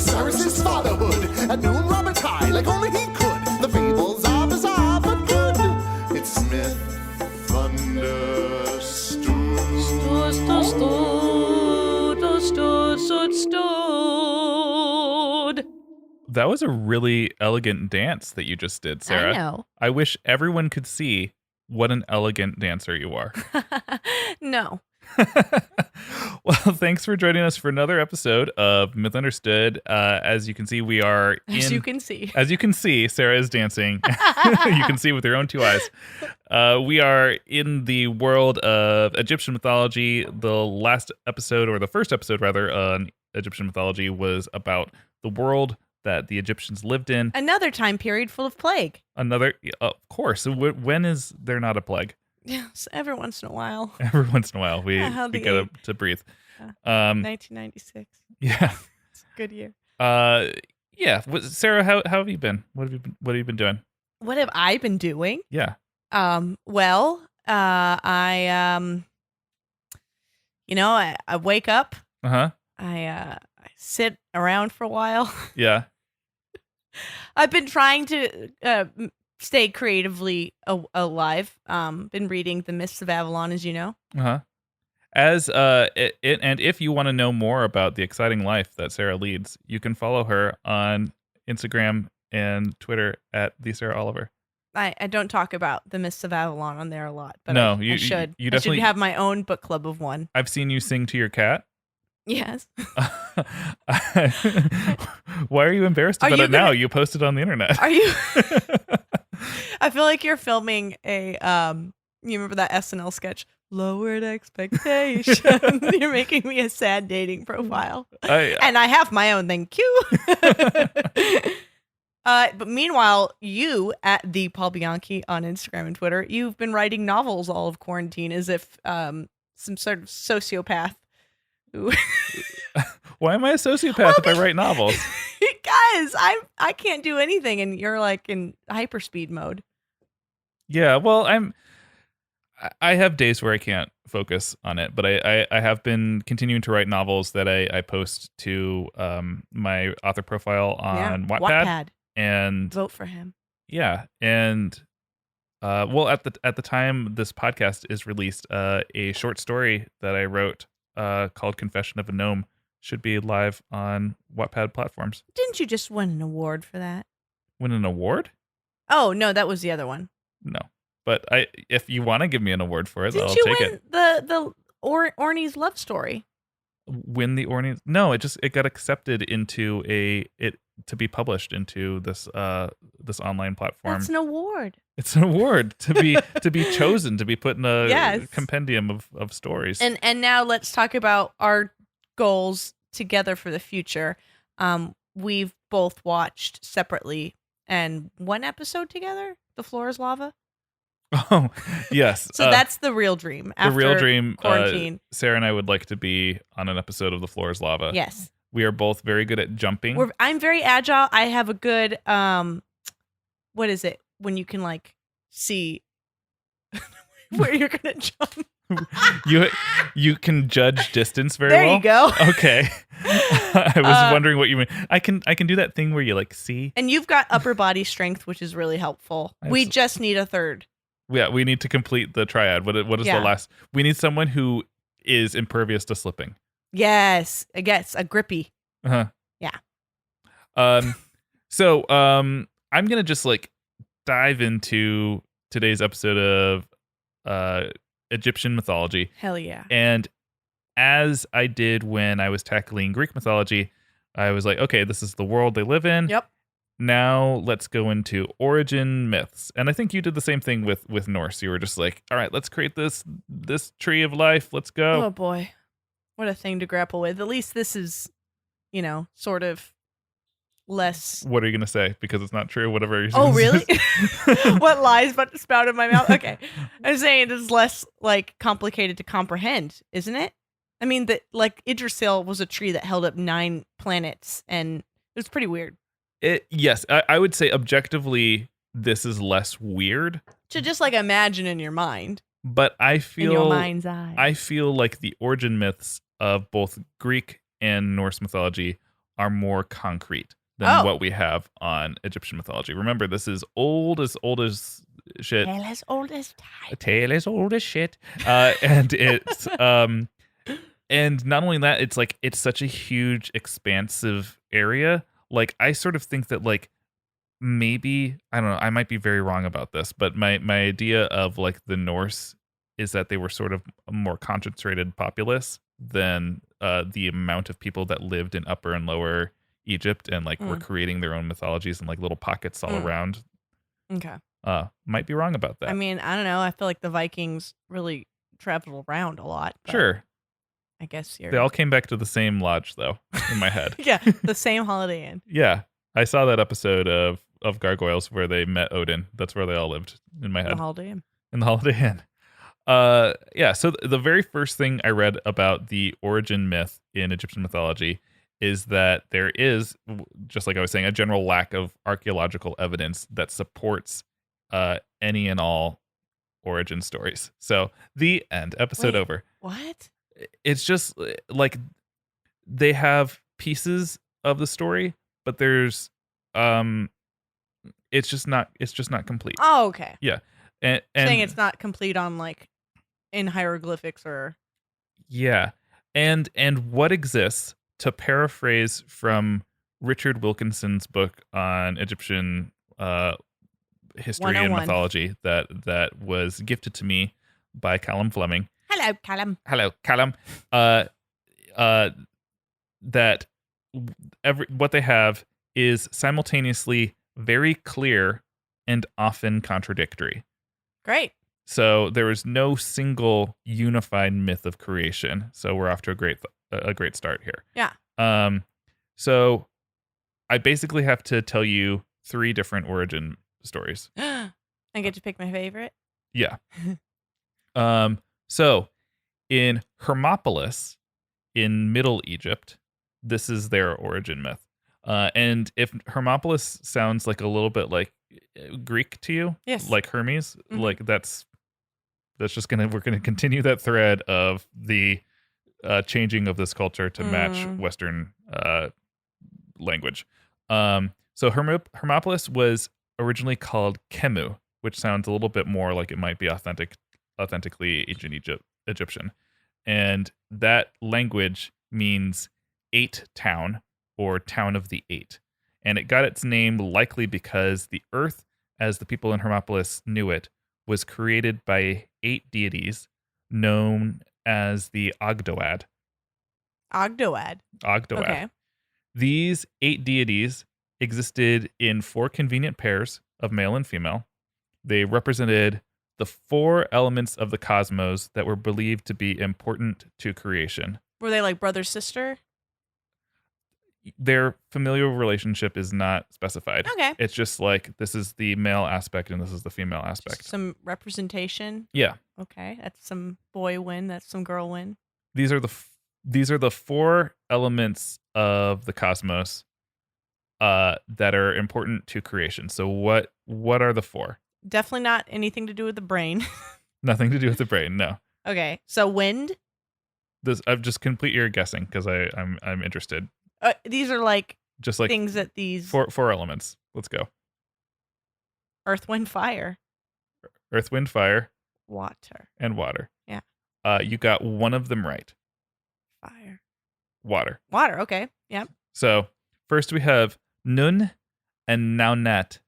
Cyrus's fatherhood. At noon, Robert high, like only he could. The fables are bizarre but good. It's Smith Thunderstood. Stood. That was a really elegant dance that you just did, Sarah. I know. I wish everyone could see what an elegant dancer you are. No. Well, thanks for joining us for another episode of Myth Understood. As you can see, we are in... As you can see. As you can see, Sarah is dancing. You can see with your own two eyes. We are in the world of Egyptian mythology. The last episode, or the first episode rather, on Egyptian mythology was about the world that the Egyptians lived in. Another time period full of plague. Of course. When is there not a plague? Yes, every once in a while. Every once in a while, we get to breathe. 1996. Yeah, it's a good year. Yeah. Sarah, how have you been? What have you been doing? What have I been doing? Yeah. Well, I wake up. I sit around for a while. Yeah. I've been trying to stay creatively alive. Been reading The Mists of Avalon, as you know. And if you want to know more about the exciting life that Sarah leads, you can follow her on Instagram and Twitter at the Sarah Oliver. I don't talk about The Mists of Avalon on there a lot, but no, I should. You I definitely should have my own book club of one. I've seen you sing to your cat. Yes. Why are you embarrassed about it now? You posted on the internet. Are you? I feel like you're filming a you remember that SNL sketch, Lowered Expectations? You're making me a sad dating profile. And I have my own thing. Cue. But meanwhile, you at the Paul Bianchi on Instagram and Twitter, you've been writing novels all of quarantine as if some sort of sociopath. Why am I a sociopath if I write novels? Guys, I can't do anything, and you're like in hyperspeed mode. Yeah, well, I have days where I can't focus on it, but I have been continuing to write novels that I post to my author profile on Wattpad. And vote for him. Yeah, and well, at the time this podcast is released, a short story that I wrote called Confession of a Gnome should be live on Wattpad platforms. Didn't you just win an award for that? Win an award? Oh, no, that was the other one. No. But if you want to give me an award for it, I'll take it. The Orny's love story? Win the Orny's? No, it got accepted into to be published into this online platform. That's an award. It's an award to be chosen to be put in a compendium of stories. And now let's talk about our goals together for the future. We've both watched separately and one episode together, The Floor is Lava. Oh, yes. So that's the real dream. After the real dream. Quarantine. Sarah and I would like to be on an episode of The Floor is Lava. Yes. We are both very good at jumping. I'm very agile. I have a good, what is it? When you can like see where you're going to jump. You can judge distance very well. There you go. Okay. I was wondering what you mean. I can do that thing where you like see. And you've got upper body strength, which is really helpful. We just need a third. Yeah, we need to complete the triad. What is the last? We need someone who is impervious to slipping. Yes, I guess a grippy. Uh-huh. Yeah. So I'm gonna just like dive into today's episode of Egyptian mythology. Hell yeah. And as I did when I was tackling Greek mythology, I was like, okay, this is the world they live in. Yep. Now let's go into origin myths. And I think you did the same thing with Norse. You were just like, all right, let's create this tree of life. Let's go. Oh boy. What a thing to grapple with. At least this is, sort of less. What are you going to say? Because it's not true, whatever you're saying. Oh, really? What lies about to spout in my mouth? Okay. I'm saying it's less like complicated to comprehend, isn't it? I mean, Yggdrasil was a tree that held up 9 planets, and it was pretty weird. Yes, I would say objectively, this is less weird. To just like imagine in your mind. But I feel in your mind's eye. I feel like the origin myths of both Greek and Norse mythology are more concrete than Oh. what we have on Egyptian mythology. Remember, this is old as shit. Tale as old as time. A tale as old as shit. And it's and not only that, it's like it's such a huge, expansive area. Like I sort of think that like maybe I don't know, I might be very wrong about this, but my idea of like the Norse is that they were sort of a more concentrated populace than the amount of people that lived in Upper and Lower Egypt and like were creating their own mythologies in like little pockets all around. Okay. Might be wrong about that. I mean, I don't know. I feel like the Vikings really traveled around a lot. but Sure. I guess you're. They all came back to the same lodge though, in my head. Yeah, the same Holiday Inn. Yeah. I saw that episode of Gargoyles where they met Odin. That's where they all lived in my The head. Holiday Inn. In the Holiday Inn. Yeah, so the very first thing I read about the origin myth in Egyptian mythology is that there is, just like I was saying, a general lack of archaeological evidence that supports any and all origin stories. So the end. Episode Wait. over. What? It's just like they have pieces of the story, but there's it's just not complete. Oh, okay. Yeah. And Saying it's not complete on like in hieroglyphics or. yeah. And what exists, to paraphrase from Richard Wilkinson's book on Egyptian history and 101. mythology that was gifted to me by Callum Fleming. Hello, Callum. Hello, Callum. That what they have is simultaneously very clear and often contradictory. Great. So there is no single unified myth of creation. So we're off to a great start here. Yeah. So I basically have to tell you 3 different origin stories. I get to pick my favorite. Yeah. So in Hermopolis in Middle Egypt, this is their origin myth. And if Hermopolis sounds like a little bit like Greek to you, Yes. like Hermes, Mhm. like that's just we're gonna continue that thread of the changing of this culture to match Western language. So Hermopolis was originally called Kemu, which sounds a little bit more like it might be authentically ancient Egyptian. And that language means 8 town or town of the 8. And it got its name likely because the earth, as the people in Hermopolis knew it, was created by 8 deities known as the Ogdoad. Ogdoad. Okay. These 8 deities existed in 4 convenient pairs of male and female. They represented the 4 elements of the cosmos that were believed to be important to creation. Were they like brother sister? Their familial relationship is not specified. Okay. It's just like this is the male aspect and this is the female aspect. Just some representation. Yeah. Okay, that's some boy win. That's some girl win. These are the 4 elements of the cosmos that are important to creation. So what are the 4? Definitely not anything to do with the brain. Nothing to do with the brain. No. Okay, so wind. I've just complete your guessing because I'm interested. These are like Just like things that these 4 elements. Let's go. earth, wind, fire, Earth, wind, fire, water, and water. Yeah. You got one of them right. fire, Water. water. Okay, yep. So first we have Nun and Naunet.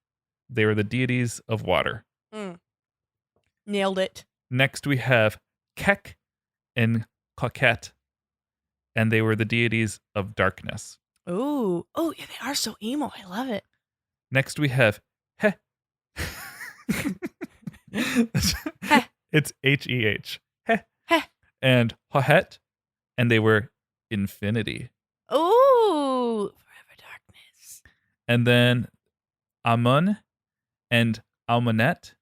They were the deities of water. Nailed it. Next we have Kek and Koket, and they were the deities of darkness. Ooh, oh yeah, they are so emo. I love it. Next we have He. It's Heh. Heh. And Hohet, and they were infinity. Ooh, forever darkness. And then Amun and Almanet,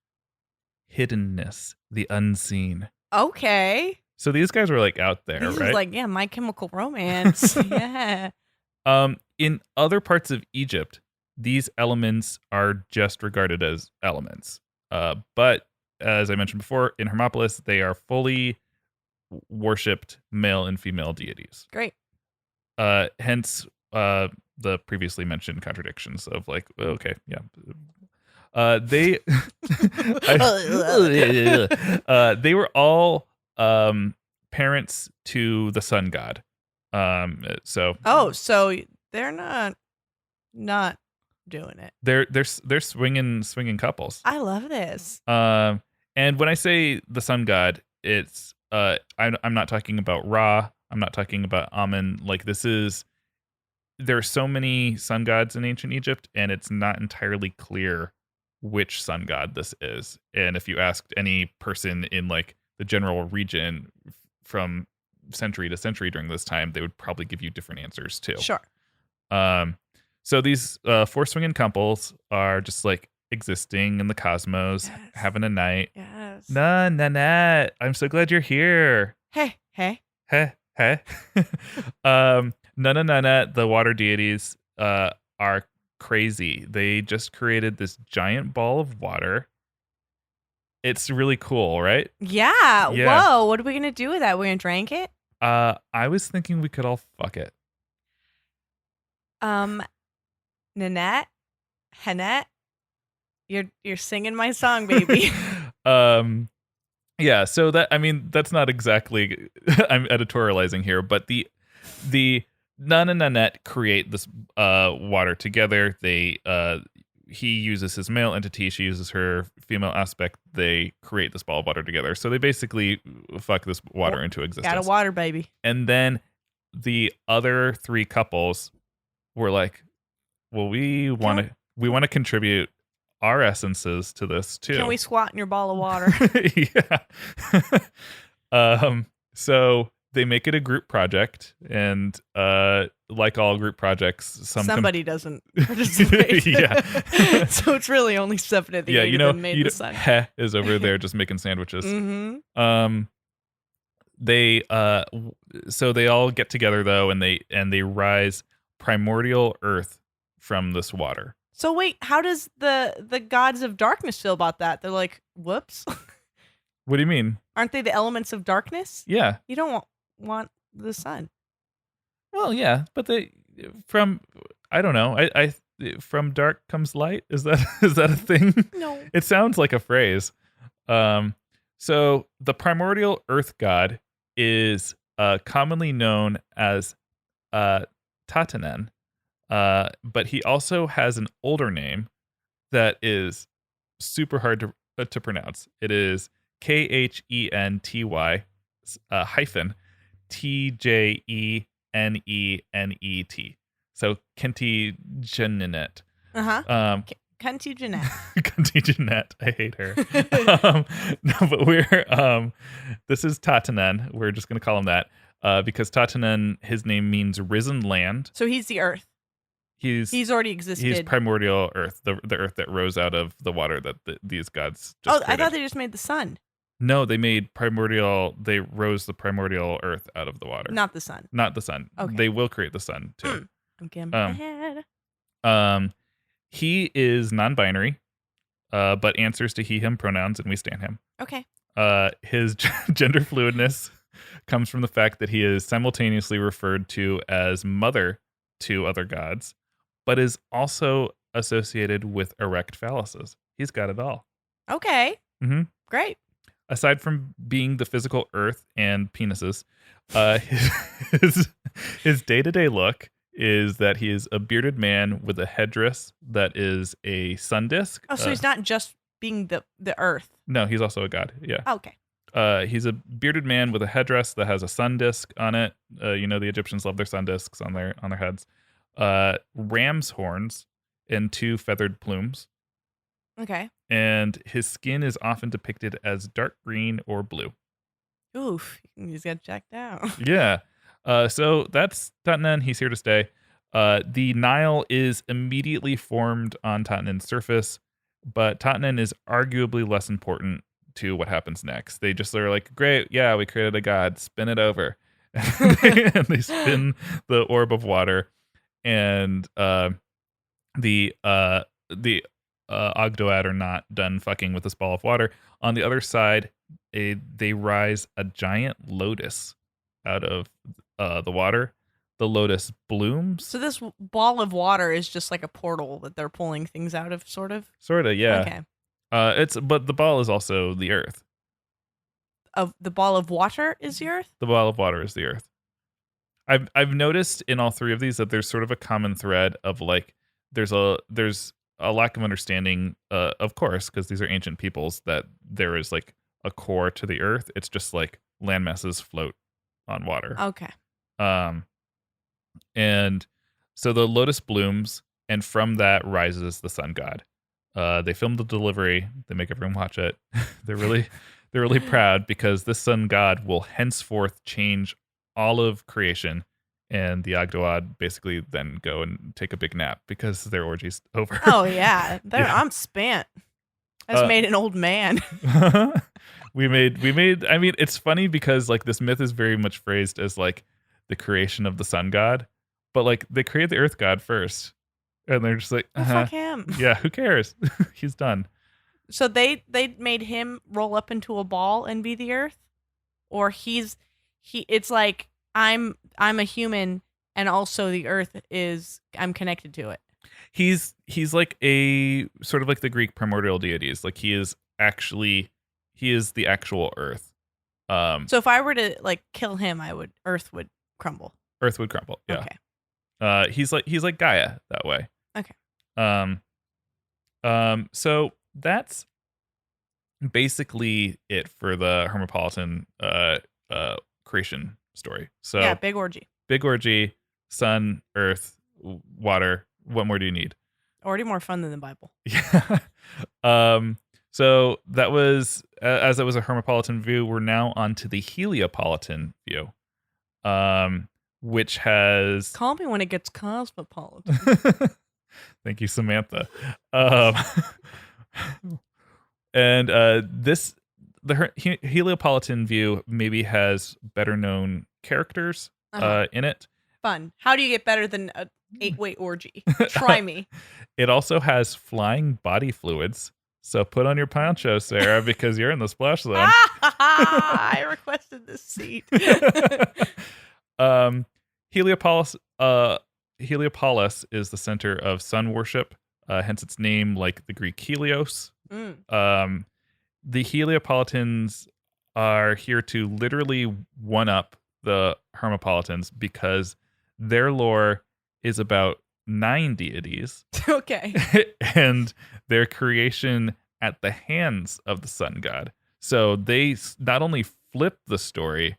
hiddenness, the unseen. Okay. So these guys were like out there, This right? is like, yeah, My Chemical Romance. Yeah. In other parts of Egypt, these elements are just regarded as elements. But as I mentioned before, in Hermopolis, they are fully worshipped male and female deities. Great. Hence, the previously mentioned contradictions of like, okay, yeah. They they were all parents to the sun god. So so they're not doing it. they're swinging couples. I love this. And when I say the sun god, it's I'm not talking about Ra. I'm not talking about Amun. Like there are so many sun gods in ancient Egypt, and it's not entirely clear which sun god this is. And if you asked any person in like the general region from century to century during this time, they would probably give you different answers too. Sure. So these four swinging couples are just like existing in the cosmos, Yes. having a night. Yes. Nanette, I'm so glad you're here. Hey. Heh. Nanette, the water deities, are crazy. They just created this giant ball of water. It's really cool, right? Yeah. Yeah. Whoa. What are we gonna do with that? We're gonna drink it. I was thinking we could all fuck it. Nanette, Hannette, you're singing my song, baby. Yeah, so that's not exactly I'm editorializing here, but the Nun and Nanette create this water together. He uses his male entity, she uses her female aspect. They create this ball of water together. So they basically fuck this water into existence. Got a water, baby. And then the other three couples were like, well, we want to contribute our essences to this too. Can we squat in your ball of water? Yeah. So they make it a group project, and like all group projects, somebody doesn't participate. Yeah. So it's really only 7 of the 8 of them made the sun. Heh is over there just making sandwiches. Mm-hmm. So they all get together though, and they rise primordial earth from this water. So wait, how does the gods of darkness feel about that? They're like, whoops. What do you mean? Aren't they the elements of darkness? Yeah. You don't want the sun. Well, yeah, but I don't know. I from dark comes light. Is that a thing? No. It sounds like a phrase. So the primordial earth god is commonly known as Tatanen, but he also has an older name that is super hard to pronounce. It is Khenty hyphen Tjenenet. So Kenti Jeanette. Cunty Jeanette. Kenti Jeanette. I hate her. No, but this is Tatanen. We're just gonna call him that because Tatanen, his name means risen land. So he's the earth. He's already existed. He's primordial earth, the earth that rose out of the water that these gods just created. I thought they just made the sun. No, they rose the primordial earth out of the water. Not the sun. Not the sun. Okay. They will create the sun too. I'm getting my head. He is non-binary, but answers to he, him pronouns, and we stand him. Okay. His gender fluidness comes from the fact that he is simultaneously referred to as mother to other gods, but is also associated with erect phalluses. He's got it all. Okay. Mm-hmm. Great. Aside from being the physical earth and penises, his day-to-day look is that he is a bearded man with a headdress that is a sun disk. Oh, so he's not just being the earth. No, he's also a god. Yeah. Okay. He's a bearded man with a headdress that has a sun disk on it. The Egyptians love their sun disks on their heads. Ram's horns and 2 feathered plumes. Okay. And his skin is often depicted as dark green or blue. Oof. He's got checked out. Yeah. So that's Tatanen. He's here to stay. The Nile is immediately formed on Tatanen's surface, but Tatanen is arguably less important to what happens next. They just are like, great, yeah, we created a god, spin it over. And they spin the orb of water, and the Ogdoad are not done fucking with this ball of water. On the other side, they rise a giant lotus out of the water. the lotus blooms. So this ball of water is just like a portal that they're pulling things out of, sort of. Sort of, yeah. Okay. But the ball is also the earth. Of the ball of water is the earth. The ball of water is the earth. I've noticed in all three of these that there's sort of a common thread of like there's a lack of understanding, of course, because these are ancient peoples, that there is like a core to the earth. It's just like land masses float on water. Okay. And so the lotus blooms, and from that rises the sun god. They filmed the delivery. They make everyone watch it. They're really proud because this sun god will henceforth change all of creation, and the Agdoad basically then go and take a big nap because their orgy's over. Oh yeah, Yeah. I'm spent. I just made an old man. we made. I mean, it's funny because like this myth is very much phrased as like the creation of the sun god, but like they create the earth god first, and they're just like, Well, fuck him. yeah, who cares? He's done. So they made him roll up into a ball and be the earth, or it's like I'm a human and also the earth I'm connected to it. He's like a sort of like the Greek primordial deities. Like he is the actual earth. So if I were to like kill him, earth would crumble. Earth would crumble. Yeah. Okay. He's like Gaia that way. Okay. So that's basically it for the Hermopolitan creation story. So Yeah, big orgy. Sun, earth, water. What more do you need? Already more fun than the Bible. Yeah. So that was as it was a Hermopolitan view. We're now on to the Heliopolitan view, which has. Call me when it gets cosmopolitan. Thank you, Samantha. And the Heliopolitan view maybe has better known characters in it. Fun. How do you get better than an 8-way orgy? Try me. It also has flying body fluids. So put on your poncho, Sarah, because you're in the splash zone. I requested this seat. Heliopolis is the center of sun worship, hence its name, like the Greek Helios. Mm. The Heliopolitans are here to literally one-up the Hermopolitans because their lore is about 9 deities. Okay. And their creation at the hands of the sun god. So they not only flip the story,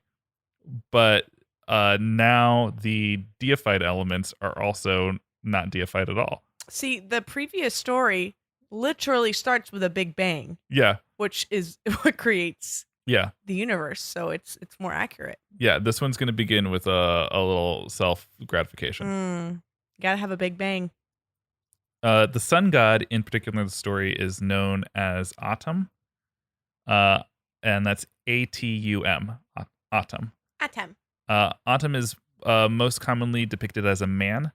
but now the deified elements are also not deified at all. See, the previous story literally starts with a big bang. Yeah. Which is what creates Yeah. the universe, so it's more accurate. Yeah, this one's going to begin with a little self-gratification. Gotta have a big bang. The sun god, in particular in the story, is known as Atum. And that's Atum. Atum. Atom. Atum is most commonly depicted as a man,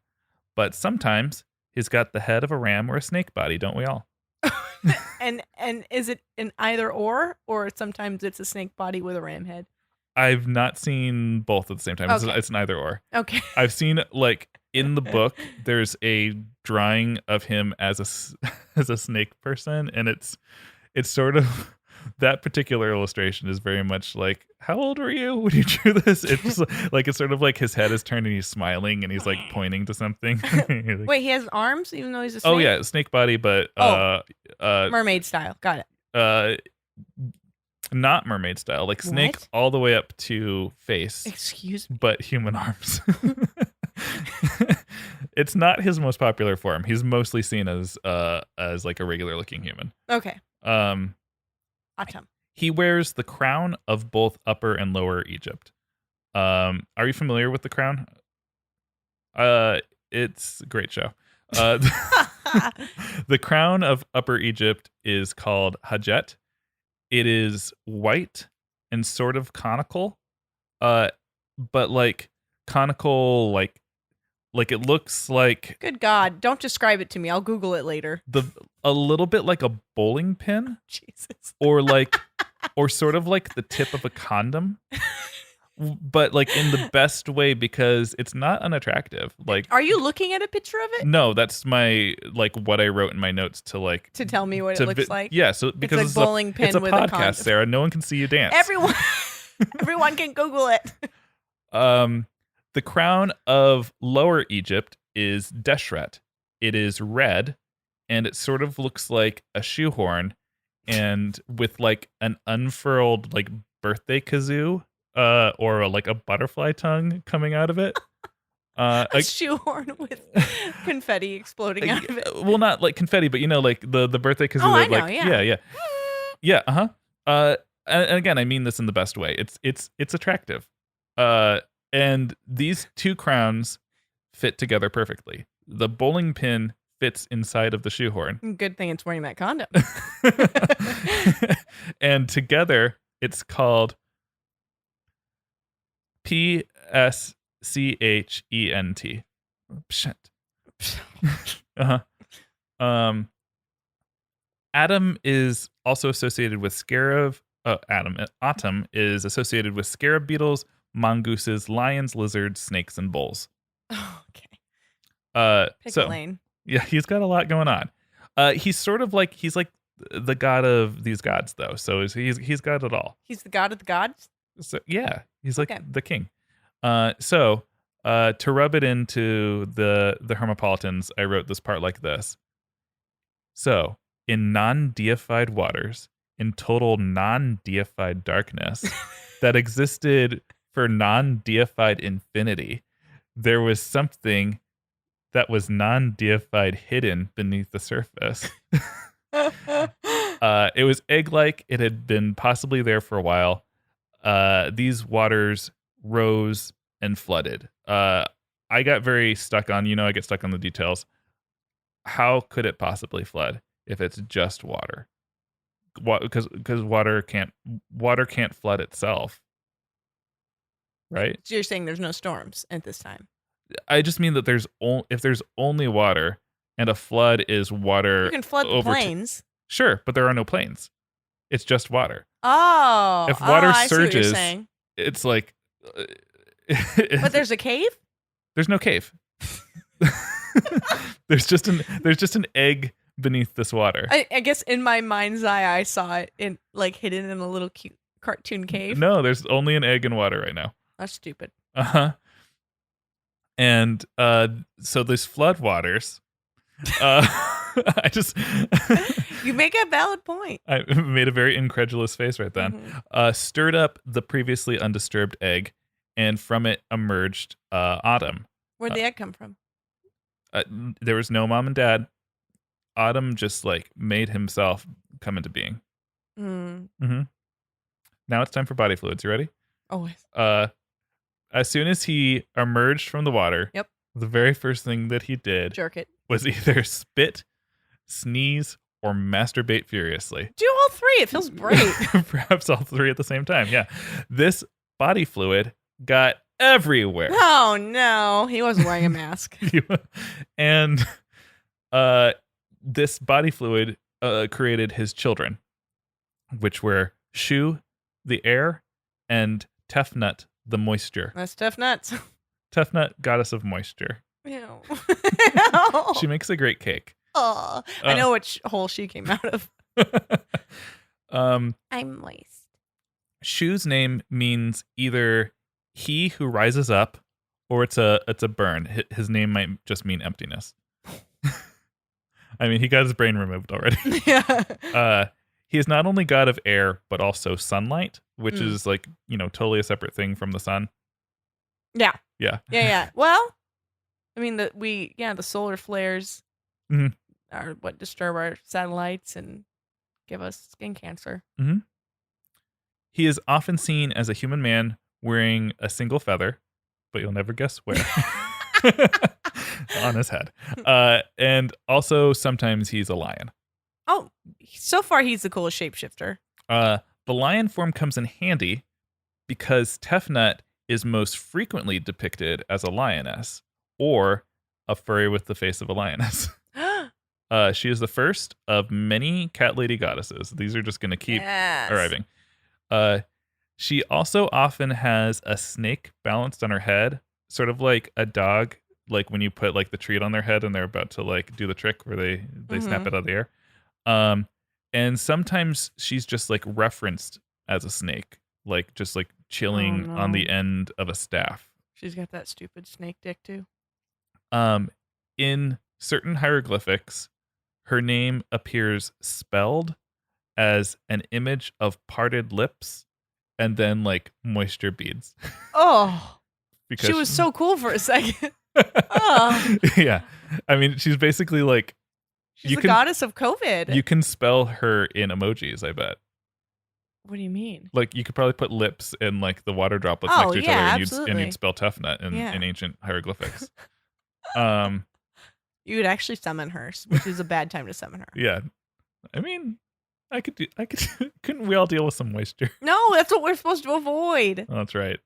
but sometimes he's got the head of a ram or a snake body, don't we all? And is it an either or sometimes it's a snake body with a ram head? I've not seen both at the same time. Okay. It's an either or. Okay. I've seen like in the book, there's a drawing of him as a snake person, and it's sort of that particular illustration is very much like, how old were you when you drew this? It's just like it's sort of like his head is turned and he's smiling and he's like pointing to something. Like, Wait, he has arms even though he's a snake? oh yeah, snake body, but mermaid style. Got it. Not mermaid style, like snake What? all the way up to face. Excuse me. But human arms. It's not his most popular form. He's mostly seen as like a regular looking human. Okay. Atum. He wears the crown of both Upper and Lower Egypt. Are you familiar with the crown? It's a great show. The crown of Upper Egypt is called Hajet. It is white and sort of conical, but like conical, like it looks like Good God. Don't describe it to me. I'll Google it later. a little bit like a bowling pin, Jesus. or sort of like the tip of a condom. but like in the best way because it's not unattractive. Like, Are you looking at a picture of it no, that's my like what I wrote in my notes to like to tell me what to it looks like? Yeah, so because like it's bowling pin it's a with a podcast, condom. Sarah. No one can see you dance. Everyone can Google it. The crown of Lower Egypt is Deshret. It is red, and it sort of looks like a shoehorn, and with like an unfurled like birthday kazoo, or like a butterfly tongue coming out of it. A shoehorn with confetti exploding out of it. Well, not like confetti, but like the birthday kazoo. Oh, I that, like, know, yeah. Yeah. And again, I mean this in the best way. It's attractive. And these two crowns fit together perfectly. The bowling pin fits inside of the shoehorn. Good thing it's wearing that condom. And together, it's called PSCHENT. Shit. Adam is also associated with scarab. Autumn is associated with scarab beetles, mongooses, lions, lizards, snakes, and bulls. Oh, okay. Pick So a lane. yeah, he's got a lot going on. He's sort of like the god of these gods, though. So he's got it all. He's the god of the gods. So yeah, he's like Okay. the king. So to rub it into the Hermopolitans, I wrote this part like this. So in non-deified waters, in total non-deified darkness that existed for non-deified infinity, there was something that was non-deified hidden beneath the surface. It was egg-like. It had been possibly there for a while. These waters rose and flooded. I got very stuck on, I get stuck on the details. How could it possibly flood if it's just water? Because water can't flood itself, right? So you're saying there's no storms at this time? I just mean that if there's only water and a flood is water, You can flood the plains. Sure, but there are no plains. It's just water. Oh, If water I see what you're surges, saying. it's like. But there's a cave? There's no cave. There's just an egg beneath this water. I guess in my mind's eye, I saw it hidden in a little cute cartoon cave. No, there's only an egg in water right now. That's stupid. And so these flood waters. I just You make a valid point. I made a very incredulous face right then. Mhm. Stirred up the previously undisturbed egg, and from it emerged Autumn. Where'd the egg come from? There was no mom and dad. Autumn just like made himself come into being. Mm. Now it's time for body fluids. You ready? Always. As soon as he emerged from the water, Yep. the very first thing that he did Jerk it. was either spit, sneeze, or masturbate furiously. Do all three. It feels great. Perhaps all three at the same time. Yeah. This body fluid got everywhere. Oh no, he wasn't wearing a mask. And this body fluid created his children, which were Shu, the air, and Tefnut, the moisture. That's tough nuts. Tefnut, goddess of moisture. Ew. She makes a great cake. Oh, I know which hole she came out of. I'm moist. Shu's name means either he who rises up, or it's a burn. His name might just mean emptiness. I mean, he got his brain removed already. Yeah. He is not only god of air, but also sunlight, which is like, totally a separate thing from the sun. Yeah. Yeah. Yeah. Well, I mean, the solar flares Mhm. are what disturb our satellites and give us skin cancer. Mm-hmm. He is often seen as a human man wearing a single feather, but you'll never guess where. On his head. And also sometimes he's a lion. Oh, so far he's the coolest shapeshifter. The lion form comes in handy because Tefnut is most frequently depicted as a lioness or a furry with the face of a lioness. She is the first of many cat lady goddesses. These are just going to keep Yes. arriving. She also often has a snake balanced on her head, sort of like a dog, like when you put like the treat on their head and they're about to like do the trick where they snap it out of the air. And sometimes she's just like referenced as a snake, like just like chilling on the end of a staff. She's got that stupid snake dick too. In certain hieroglyphics, her name appears spelled as an image of parted lips and then like moisture beads. Oh, Because she was so cool for a second. Oh. Yeah. I mean, she's basically like, She's the goddess of COVID. you can spell her in emojis, I bet. What do you mean? Like you could probably put lips and like the water droplets next to each other and you'd spell tough nut in ancient hieroglyphics. You would actually summon her, which is a bad time to summon her. Yeah. I mean, couldn't we all deal with some moisture? No, that's what we're supposed to avoid. Oh, that's right.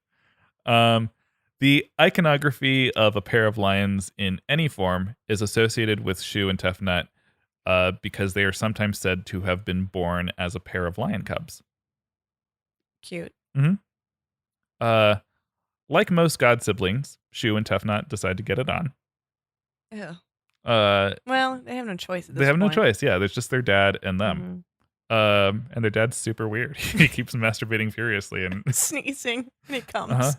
The iconography of a pair of lions in any form is associated with Shu and Tefnut because they are sometimes said to have been born as a pair of lion cubs. Cute. Mm-hmm. Like most god siblings, Shu and Tefnut decide to get it on. Ew. Well, they have no choice at this They have no point. choice. Yeah, there's just their dad and them. Mm-hmm. And their dad's super weird. He keeps masturbating furiously and sneezing when he comes. Uh-huh.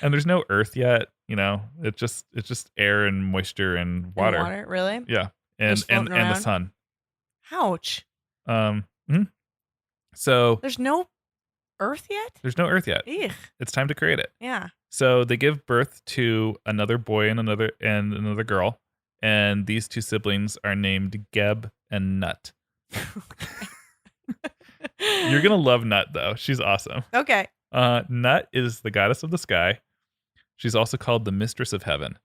And there's no earth yet, you know. It's just air and moisture and water. And water, really? Yeah. And the sun. Ouch. So there's no earth yet? There's no earth yet. Eugh. It's time to create it. Yeah. So they give birth to another boy and another girl, and these two siblings are named Geb and Nut. You're gonna love Nut though. She's awesome. Okay. Nut is the goddess of the sky. She's also called the mistress of heaven.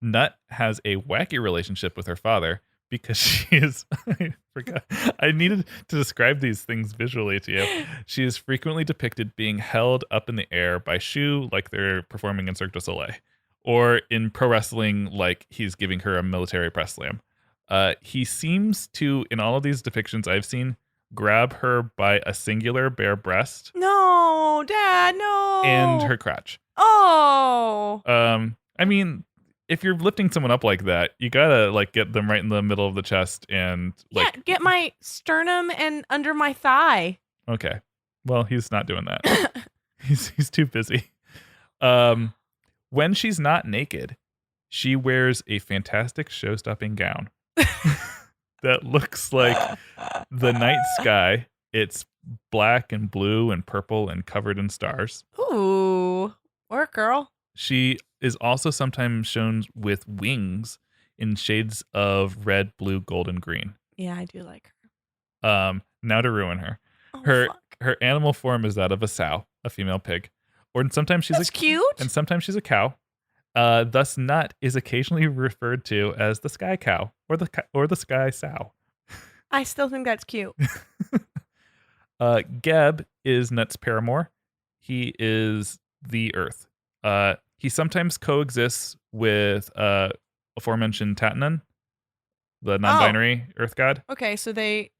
Nut has a wacky relationship with her father because she is, I forgot, I needed to describe these things visually to you. She is frequently depicted being held up in the air by Shu like they're performing in Cirque du Soleil, or in pro wrestling like he's giving her a military press slam. He seems to, in all of these depictions I've seen, grab her by a singular bare breast. No, Dad, no. And her crotch. Oh. I mean, if you're lifting someone up like that, you gotta like get them right in the middle of the chest and like get my sternum and under my thigh. Okay. Well, he's not doing that. he's too busy. When she's not naked, she wears a fantastic show-stopping gown that looks like the night sky. It's black and blue and purple and covered in stars. Ooh, work, girl. She is also sometimes shown with wings in shades of red, blue, gold, and green. Yeah, I do like her. Now to ruin her. Oh, Her animal form is that of a sow, a female pig. Or sometimes she's cute. And sometimes she's a cow. Thus, Nut is occasionally referred to as the sky cow or the sky sow. I still think that's cute. Geb is Nut's paramour. He is the earth. He sometimes coexists with aforementioned Tatanan, the non-binary earth god. Okay, so they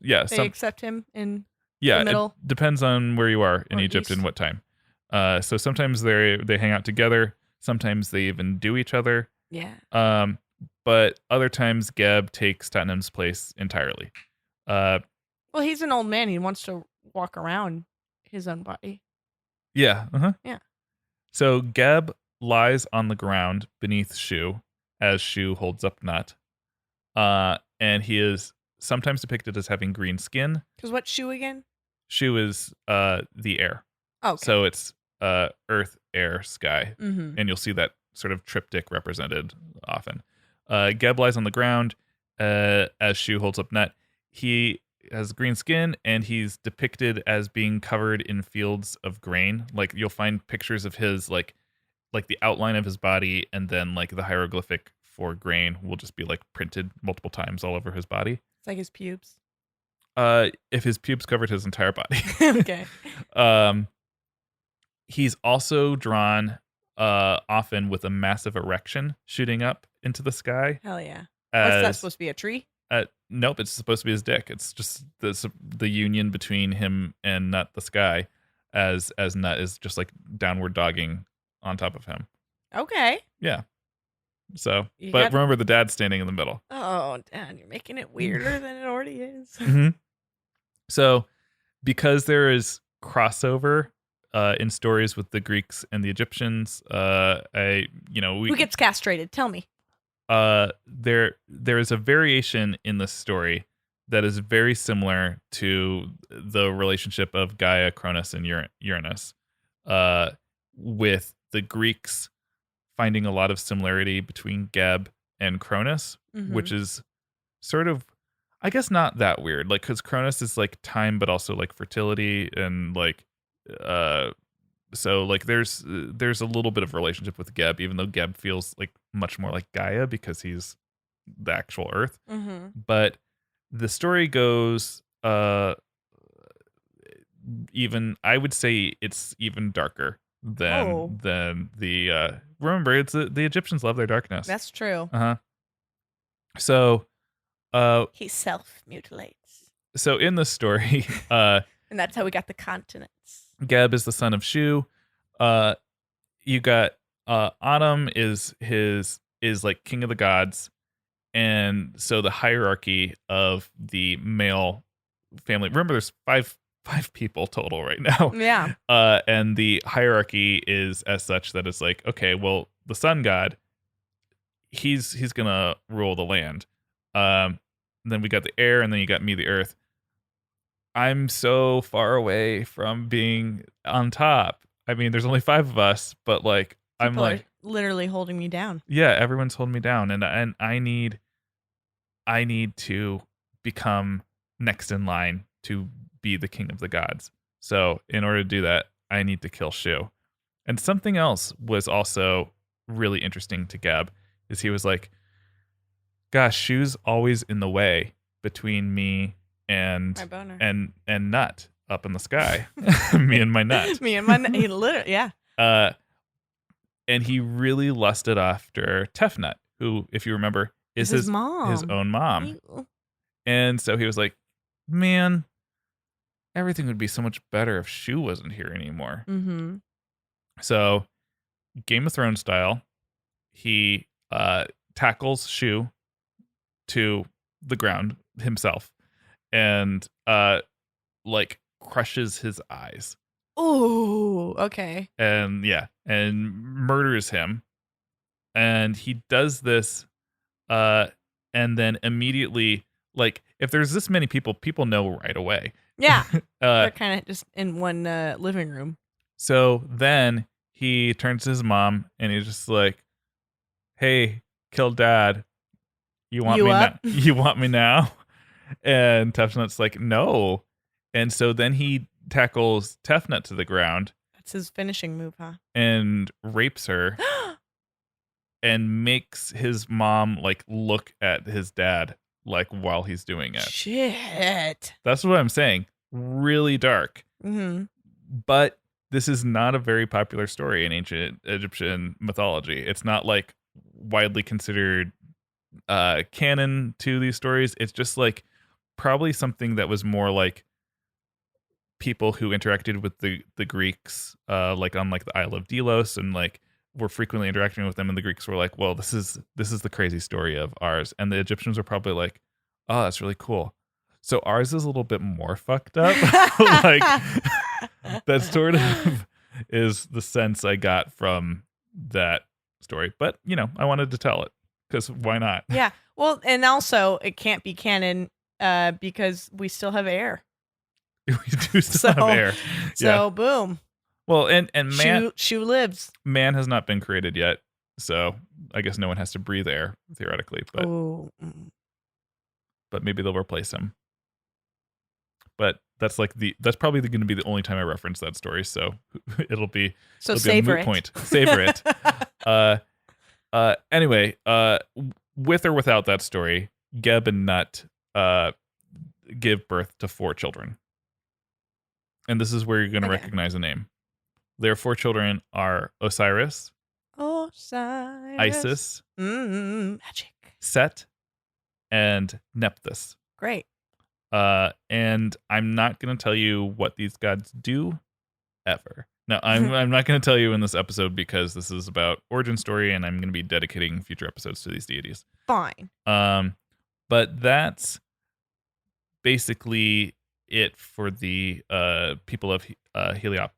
accept him in the middle. It depends on where you are in or Egypt east. and what time. So sometimes they hang out together. Sometimes they even do each other. Yeah. But other times Geb takes Tatanem's place entirely. Well, he's an old man. He wants to walk around his own body. Yeah. Uh-huh. Yeah. So Geb lies on the ground beneath Shu as Shu holds up Nut. And he is sometimes depicted as having green skin. Because what's Shu again? Shu is the air. Oh, okay. So it's earth, air, sky. Mm-hmm. And you'll see that sort of triptych represented often. Geb lies on the ground as Shu holds up Nut. He has green skin, and he's depicted as being covered in fields of grain. Like you'll find pictures of his like the outline of his body, and then like the hieroglyphic for grain will just be like printed multiple times all over his body. It's like his pubes. If his pubes covered his entire body. Okay. He's also drawn often with a massive erection shooting up into the sky. Hell yeah. What's that supposed to be, a tree? Nope, it's supposed to be his dick. It's just the union between him and Nut the sky. as Nut is just like downward dogging on top of him. Okay. Yeah. So, You but got- remember the dad's standing in the middle. Oh, Dad, you're making it weirder than it already is. Mm-hmm. So, because there is crossover in stories with the Greeks and the Egyptians, Who gets castrated? Tell me. there is a variation in the story that is very similar to the relationship of Gaia, Cronus, and Uranus, with the Greeks finding a lot of similarity between Geb and Cronus, Mhm. which is sort of, I guess, not that weird. Like, because Cronus is like time, but also like fertility, and like, so like there's a little bit of relationship with Geb, even though Geb feels like much more like Gaia because he's the actual Earth. Mm-hmm. But the story goes, even, I would say it's even darker than the remember, it's the Egyptians love their darkness. That's true. So He self-mutilates. so in the story, And that's how we got the continents. Geb is the son of Shu. You got Atum is like king of the gods, and so the hierarchy of the male family. Remember, there's five people total right now. Yeah. And the hierarchy is as such that it's like, okay, well, the sun god, he's gonna rule the land. Then we got the air, and then you got me, the earth. I'm so far away from being on top. I mean, there's only 5 of us, but like I'm People like, are literally holding me down. yeah, everyone's holding me down, and I need to become next in line to be the king of the gods. So in order to do that, I need to kill Shu. And something else was also really interesting to Geb is he was like, gosh, Shu's always in the way between me and My boner. and Nut up in the sky. Me and my Nut. Me and my he literally, yeah. And he really lusted after Tefnut, who, if you remember, is His mom. his own mom. Ew. And so he was like, man, everything would be so much better if Shu wasn't here anymore. Mm-hmm. So, Game of Thrones style, he tackles Shu to the ground himself and like crushes his eyes. Oh, okay. And and murders him. And he does this and then immediately, like, if there's this many people know right away. Yeah. They're kind of just in one living room. So then he turns to his mom and he's just like, hey, kill dad. You want You me up? now? You want me now? And Tefnut's like, no. And so then he tackles Tefnut to the ground That's his finishing move, huh? and rapes her and makes his mom like look at his dad like while he's doing it. Shit. That's what I'm saying. Really dark. Mm-hmm. But this is not a very popular story in ancient Egyptian mythology. It's not like widely considered canon to these stories. It's just like probably something that was more like people who interacted with the Greeks, like on like the Isle of Delos, and like were frequently interacting with them, and the Greeks were like, well, this is the crazy story of ours, and the Egyptians were probably like, oh, that's really cool. So ours is a little bit more fucked up. Like, that sort of is the sense I got from that story. But, you know, I wanted to tell it because why not? Yeah. Well, and also it can't be canon because we still have air. We do still have air. So boom. Well, and man, Shu lives. man has not been created yet. So I guess no one has to breathe air, theoretically. But Oh. but maybe they'll replace him. But that's like that's probably going to be the only time I reference that story. So it'll be So it'll be a savor moot it. point. Savor it. Anyway, with or without that story, Geb and Nut give birth to 4 children. And this is where you're going to Okay. recognize a name. Their 4 children are Osiris, Osiris. Isis, Magic. Set, and Nephthys. Great. And I'm not going to tell you what these gods do ever. No, I'm not going to tell you in this episode because this is about origin story, and I'm going to be dedicating future episodes to these deities. Fine. But that's basically it for the people of Heliopolis.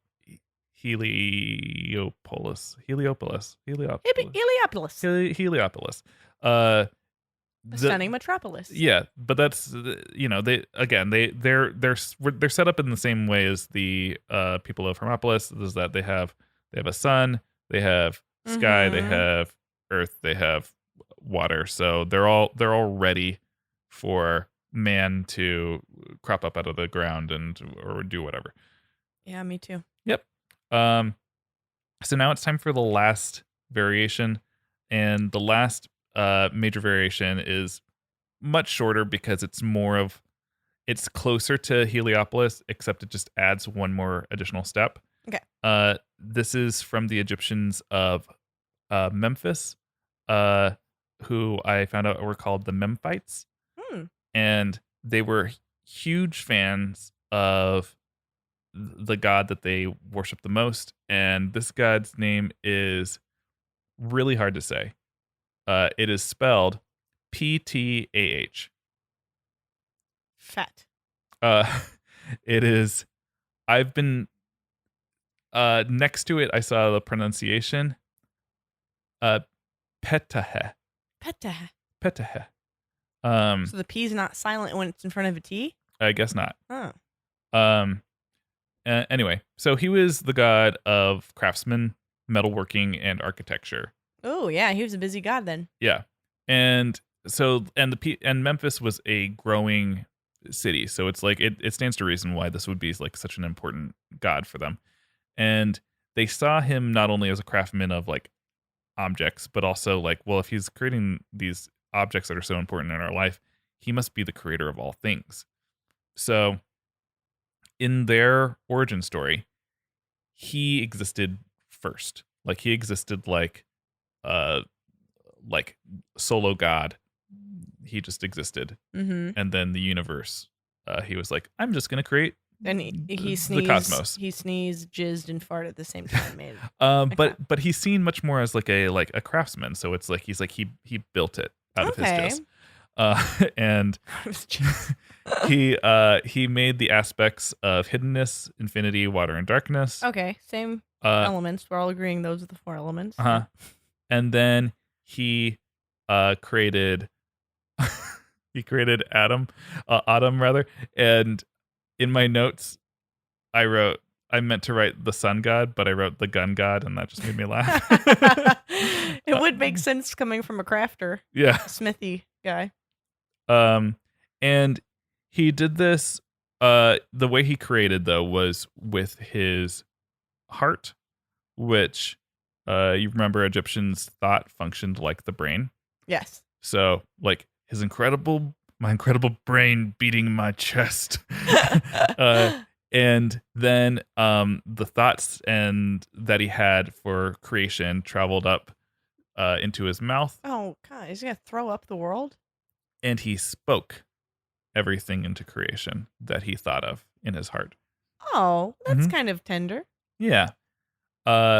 Heliopolis. A stunning metropolis. Yeah, but that's they're set up in the same way as the people of Hermopolis. Is that they have a sun, they have sky, they have earth, they have water. So they're all ready for man to crop up out of the ground or do whatever. Yeah, me too. Yep. So now it's time for the last variation, and the last major variation is much shorter because it's closer to Heliopolis, except it just adds one more additional step. Okay. This is from the Egyptians of Memphis, who I found out were called the Memphites. And they were huge fans of the god that they worship the most. And this god's name is really hard to say. It is spelled Ptah. Fat. It is. I've been next to it. I saw the pronunciation. Ptah. Ptah. Ptah. So the P is not silent when it's in front of a T? I guess not. Oh. Anyway, so he was the god of craftsmen, metalworking, and architecture. Oh, yeah, he was a busy god then. Yeah. And so and Memphis was a growing city. So it's like it stands to reason why this would be like such an important god for them. And they saw him not only as a craftsman of like objects, but also like, well, if he's creating these objects that are so important in our life, he must be the creator of all things. So in their origin story, he existed first. Like he existed like solo god. He just existed. And then the universe, he was like, I'm just gonna create and he sneezed, the cosmos. He sneezed, jizzed, and farted at the same time. Made but he's seen much more as like a craftsman. So it's like he built it out of his jizz. And he made the aspects of hiddenness, infinity, water, and darkness. Okay, same elements. We're all agreeing those are the 4 elements. And then he created Adam rather. And in my notes, I meant to write the sun god, but I wrote the gun god, and that just made me laugh. It would make sense coming from a crafter. Yeah. Smithy guy. And he did this, the way he created, though, was with his heart, which, you remember Egyptians thought functioned like the brain. Yes. So, like, my incredible brain beating my chest. And then the thoughts that he had for creation traveled up into his mouth. Oh, God. Is he going to throw up the world? And he spoke everything into creation that he thought of in his heart. Oh, that's kind of tender. Yeah. Ptah.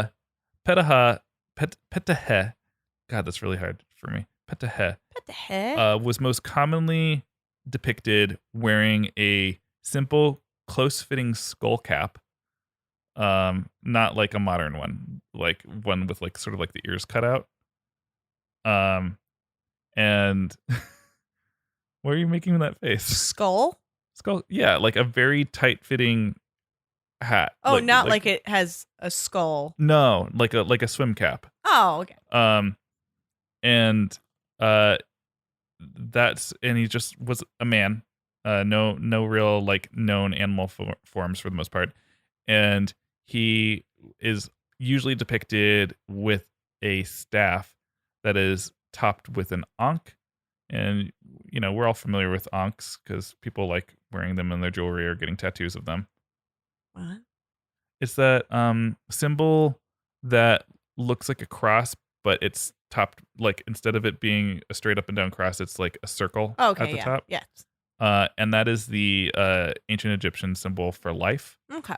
God, that's really hard for me. Ptah was most commonly depicted wearing a simple, close-fitting skull cap. Not like a modern one, like one with like sort of like the ears cut out. And why are you making that face? Skull? Yeah, like a very tight-fitting hat. Oh, not like it has a skull. No, like a swim cap. Oh, okay. And he just was a man. No real like known animal forms for the most part, and he is usually depicted with a staff that is topped with an ankh. And, you know, we're all familiar with ankhs because people like wearing them in their jewelry or getting tattoos of them. What? It's that symbol that looks like a cross, but it's topped, like, instead of it being a straight up and down cross, it's like a circle at the top. Yes. And that is the ancient Egyptian symbol for life. Okay.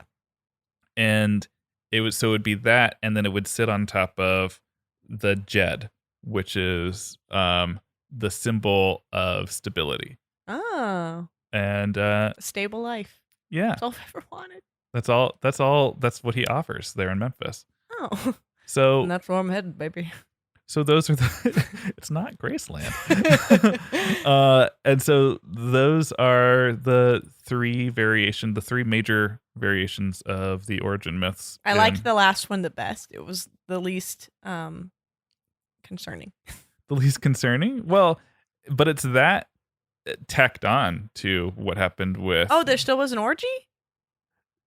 and it would be that, and then it would sit on top of the Jed, which is the symbol of stability. Oh, And a stable life. yeah, That's all I've ever wanted. That's what he offers there in Memphis. Oh, So and that's where I'm headed, baby. So those are the. It's not Graceland. And so those are the three major variations of the origin myths. I liked the last one the best. It was the least concerning. The least concerning. Well, but it's that tacked on to what happened with. Oh, there still was an orgy?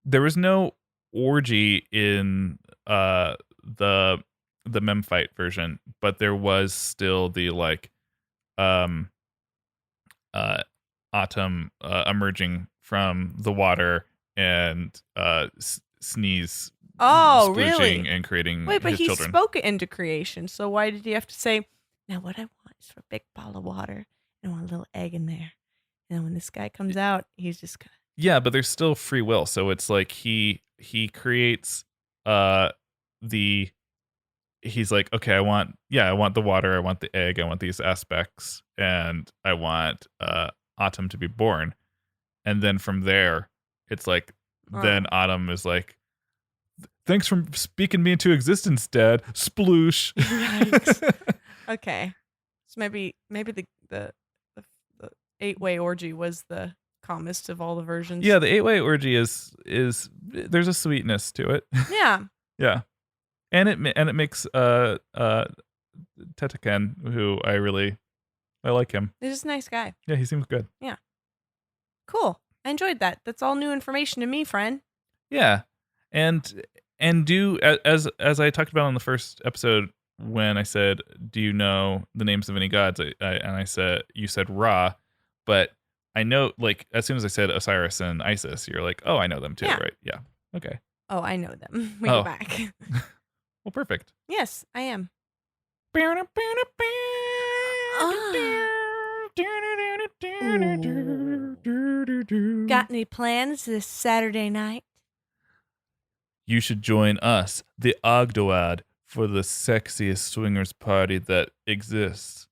There was no orgy in the Memphite version, but there was still the Autumn emerging from the water and Sneeze Oh, splooging really? and creating Wait, but his he children. spoke it into creation. So why did he have to say, now what I want is for a big bottle of water and I want a little egg in there. And then when this guy comes out, he's just gonna. Yeah, but there's still free will. So it's like he creates he's like, okay, I want the water, I want the egg, I want these aspects, and I want Autumn to be born. And then from there, it's like, then Autumn is like, thanks for speaking me into existence, Dad. Sploosh. Yikes. Okay. So maybe the 8-way orgy was the calmest of all the versions. Yeah, the 8-way orgy is there's a sweetness to it. Yeah. Yeah. And it makes Tetaken, who I like him. He's just a nice guy. Yeah, he seems good. Yeah. Cool. I enjoyed that. That's all new information to me, friend. Yeah. And do as I talked about on the first episode when I said, do you know the names of any gods? I said, you said Ra, but I know, like, as soon as I said Osiris and Isis, you're like, oh, I know them too, Yeah. right? Yeah. Okay. Oh, I know them. We go back. Well, perfect. Yes, I am. Got any plans this Saturday night? You should join us, the Ogdoad, for the sexiest swingers party that exists.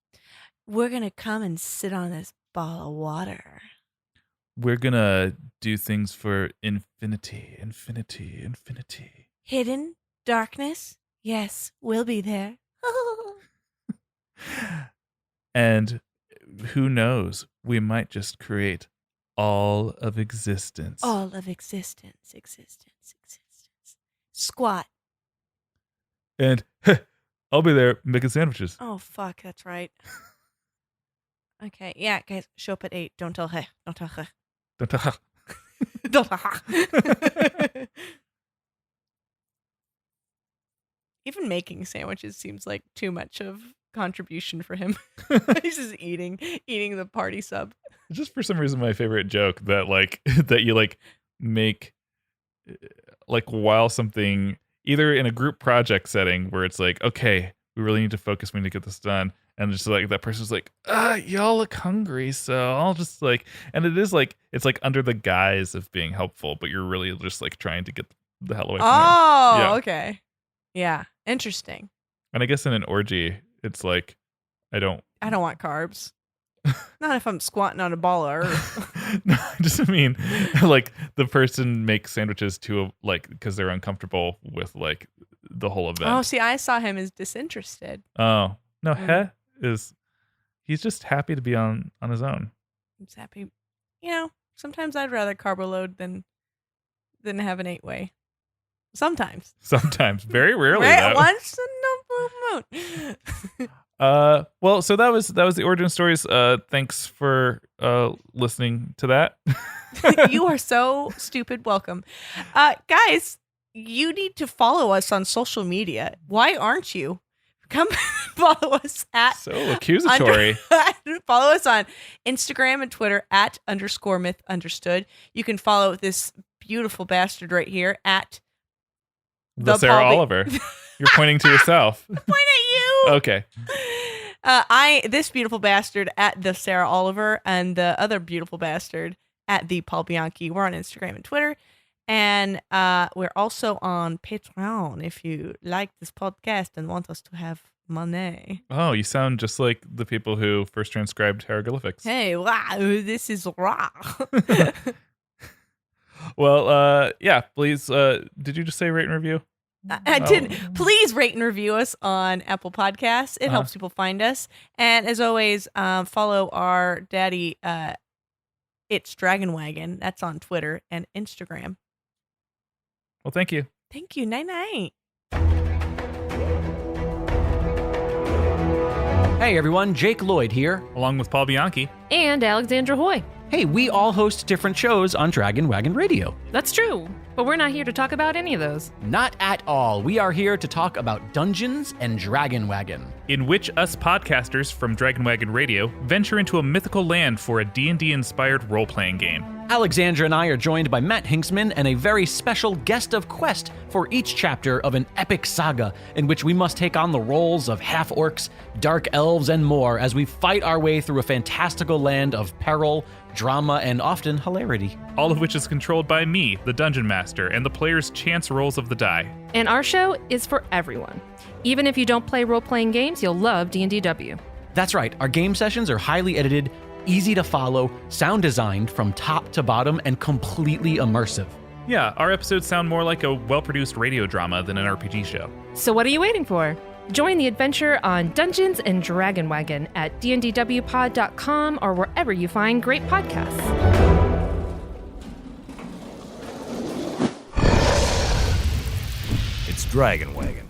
We're going to come and sit on this ball of water. We're gonna do things for infinity. Hidden darkness? Yes, we'll be there. And who knows, we might just create all of existence. All of existence. Squat. And I'll be there making sandwiches. Oh, fuck, that's right. Okay, yeah, guys, show up at 8. Don't tell her. Don't tell her. Don't tell her. Even making sandwiches seems like too much of contribution for him. He's just eating the party sub. Just for some reason, my favorite joke that that you make while something, either in a group project setting where it's like, okay, we really need to focus, we need to get this done, and just like that person's like, y'all look hungry, so I'll just and it is it's under the guise of being helpful, but you're really just trying to get the hell away from Oh, yeah. Okay. Yeah, interesting. And I guess in an orgy, it's I don't want carbs. Not if I'm squatting on a ball of earth. No, I just mean the person makes sandwiches to because they're uncomfortable with the whole event. Oh, see, I saw him as disinterested. Oh no, he's just happy to be on his own. He's happy. Sometimes I'd rather carbo load than have an 8-way. Sometimes, very rarely. Right? Once in a blue moon. Well, so that was the origin stories. Thanks for listening to that. You are so stupid. Welcome. Guys, you need to follow us on social media. Why aren't you? Come follow us at so accusatory. Follow us on Instagram and Twitter at _myth_understood. You can follow this beautiful bastard right here at the Sarah Oliver. You're pointing to yourself. Point at you. Okay. This beautiful bastard at the Sarah Oliver, and the other beautiful bastard at the Paul Bianchi. We're on Instagram and Twitter. And we're also on Patreon if you like this podcast and want us to have money. Oh, you sound just like the people who first transcribed hieroglyphics. Hey, wow, this is raw. Well, yeah, please. Did you just say rate and review? I didn't. Please rate and review us on Apple Podcasts. It helps people find us. And as always, follow our daddy, It's Dragon Wagon. That's on Twitter and Instagram. Well, thank you. Thank you. Night-night. Hey everyone, Jake Lloyd here. Along with Paul Bianchi. And Alexandra Hoy. Hey, we all host different shows on Dragon Wagon Radio. That's true, but we're not here to talk about any of those. Not at all. We are here to talk about Dungeons and Dragon Wagon. In which us podcasters from Dragon Wagon Radio venture into a mythical land for a D&D inspired role-playing game. Alexandra and I are joined by Matt Hinksman and a very special guest of quest for each chapter of an epic saga in which we must take on the roles of half-orcs, dark elves, and more as we fight our way through a fantastical land of peril, drama, and often hilarity. All of which is controlled by me, the Dungeon Master, and the player's chance rolls of the die. And our show is for everyone. Even if you don't play role-playing games, you'll love D&DW. That's right, our game sessions are highly edited, easy to follow, sound designed from top to bottom, and completely immersive. Yeah, our episodes sound more like a well-produced radio drama than an RPG show. So what are you waiting for? Join the adventure on Dungeons and Dragon Wagon at dndwpod.com or wherever you find great podcasts. It's Dragon Wagon.